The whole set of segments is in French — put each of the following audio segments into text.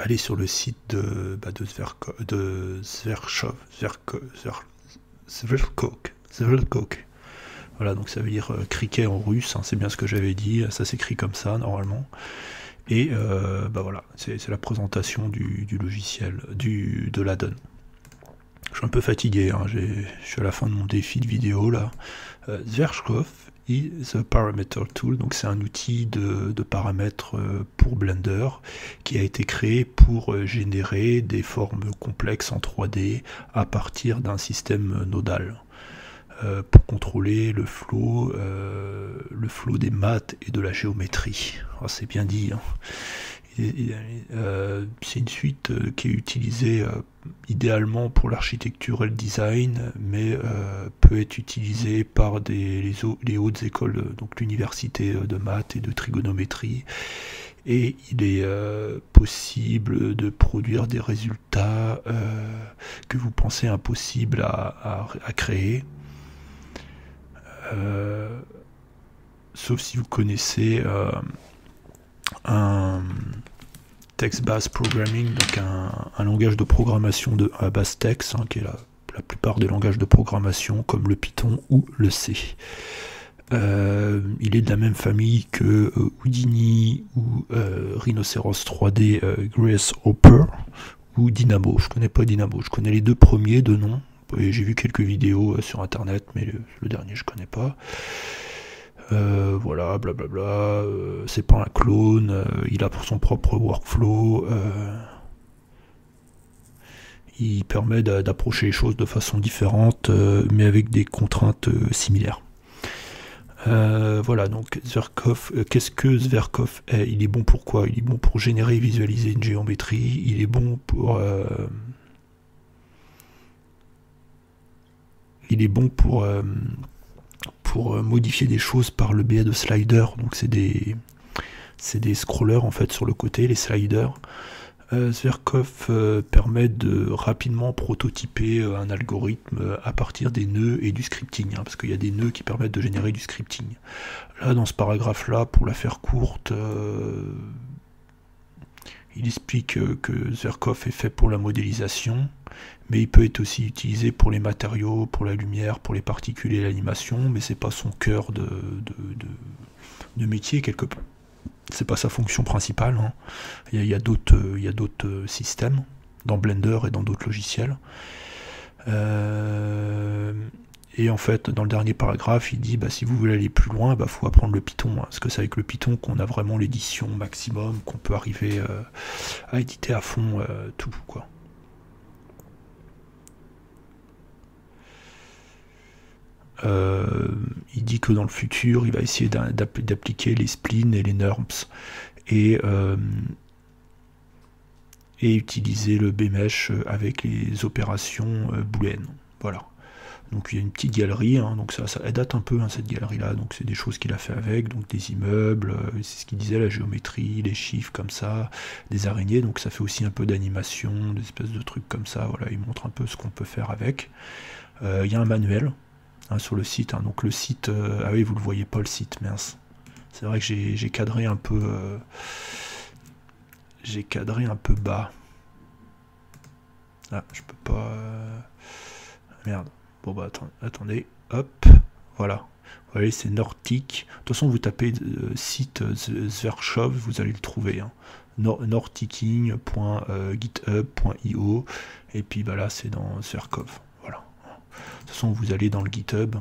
allez sur le site de Sverkok. Voilà, donc ça veut dire criquet en russe, hein, c'est bien ce que j'avais dit, ça s'écrit comme ça normalement. Et voilà, c'est la présentation du logiciel, de l'addon. Je suis un peu fatigué, hein, je suis à la fin de mon défi de vidéo là. Sverkov is a parameter tool, donc c'est un outil de paramètres pour Blender qui a été créé pour générer des formes complexes en 3D à partir d'un système nodal. Pour contrôler le flow des maths et de la géométrie. Oh, c'est bien dit. Hein. C'est une suite qui est utilisée idéalement pour l'architecture et le design, mais peut être utilisée par les hautes écoles, donc l'université de maths et de trigonométrie. Et il est possible de produire des résultats que vous pensez impossibles à créer. Sauf si vous connaissez un text-based programming, donc un langage de programmation à base texte, hein, qui est la plupart des langages de programmation comme le Python ou le C. Il est de la même famille que Houdini ou Rhinoceros 3D Grasshopper ou Dynamo. Je connais pas Dynamo, je connais les deux premiers de nom. J'ai vu quelques vidéos sur internet, mais le dernier je connais pas. Voilà, blablabla. C'est pas un clone, il a pour son propre workflow. Il permet d'approcher les choses de façon différente, mais avec des contraintes similaires. Voilà, donc Sverkov, qu'est-ce que Sverkov est? Il est bon pour quoi? Il est bon pour générer et visualiser une géométrie. Il est bon pour modifier des choses par le biais de sliders. Donc c'est des scrollers en fait sur le côté, les sliders. Sverkov permet de rapidement prototyper un algorithme à partir des nœuds et du scripting, hein, parce qu'il y a des nœuds qui permettent de générer du scripting. Là, dans ce paragraphe-là, pour la faire courte, il explique que Sverkov est fait pour la modélisation, mais il peut être aussi utilisé pour les matériaux, pour la lumière, pour les particules et l'animation, mais c'est pas son cœur de métier quelque part. C'est pas sa fonction principale. Hein. Il y a d'autres systèmes dans Blender et dans d'autres logiciels. Et en fait, dans le dernier paragraphe, il dit si vous voulez aller plus loin, faut apprendre le Python. Hein, parce que c'est avec le Python qu'on a vraiment l'édition maximum, qu'on peut arriver à éditer à fond tout, quoi. Il dit que dans le futur, il va essayer d'appliquer les splines et les NURBS et utiliser le BMesh avec les opérations booléennes. Voilà. Donc il y a une petite galerie, hein, donc ça date un peu, hein, cette galerie-là. Donc c'est des choses qu'il a fait avec, donc des immeubles, c'est ce qu'il disait, la géométrie, les chiffres comme ça, des araignées. Donc ça fait aussi un peu d'animation, des espèces de trucs comme ça. Voilà, il montre un peu ce qu'on peut faire avec. Il y a un manuel. Hein, sur le site, hein. Donc le site, ah oui, vous le voyez pas le site, mince. C'est vrai que j'ai cadré un peu, bas. Ah, je peux pas. Merde. Bon attendez, hop, voilà. Vous voyez, c'est Nortic. De toute façon, vous tapez site Sverkov, vous allez le trouver. Hein. norticking.github.io et puis là, c'est dans Sverkov. De toute façon, vous allez dans le GitHub.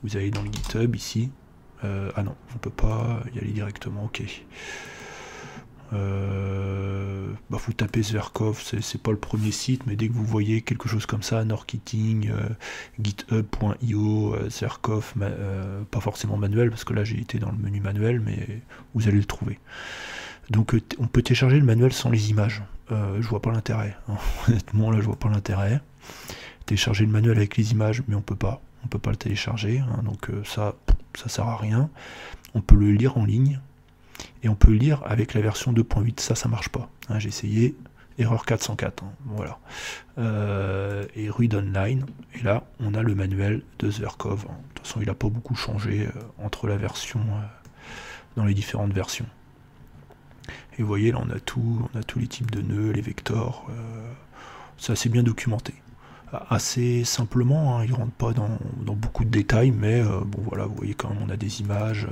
Vous allez dans le GitHub ici. Ah non, on peut pas y aller directement. Ok. Vous tapez Sverkov, c'est pas le premier site, mais dès que vous voyez quelque chose comme ça, Norticking, github.io, Sverkov, pas forcément manuel, parce que là j'ai été dans le menu manuel, mais vous allez le trouver. Donc on peut télécharger le manuel sans les images. Je vois pas l'intérêt. Hein. Honnêtement, là je vois pas l'intérêt. Télécharger le manuel avec les images, mais on peut pas le télécharger, hein, donc ça sert à rien. On peut le lire en ligne, et on peut le lire avec la version 2.8, ça marche pas. Hein, j'ai essayé, erreur 404, hein, voilà. Et Read Online, et là on a le manuel de Sverkov. Hein. De toute façon, il n'a pas beaucoup changé entre la version, dans les différentes versions. Et vous voyez, là on a tous les types de nœuds, les vecteurs, c'est assez bien documenté. Assez simplement, hein, il ne rentre pas dans beaucoup de détails, mais bon voilà, vous voyez quand même, on a des images.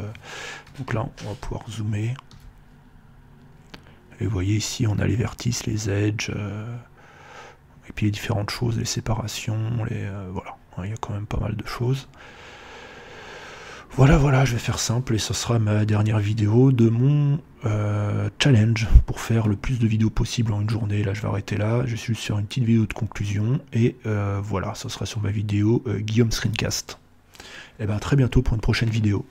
Donc là, on va pouvoir zoomer. Et vous voyez ici, on a les vertices, les edges, et puis les différentes choses, les séparations, voilà, il y a quand même pas mal de choses. Voilà, je vais faire simple et ce sera ma dernière vidéo de mon challenge pour faire le plus de vidéos possible en une journée. Là, je vais arrêter là, je vais juste faire une petite vidéo de conclusion et voilà, ce sera sur ma vidéo Guillaume Screencast. Et bien, à très bientôt pour une prochaine vidéo.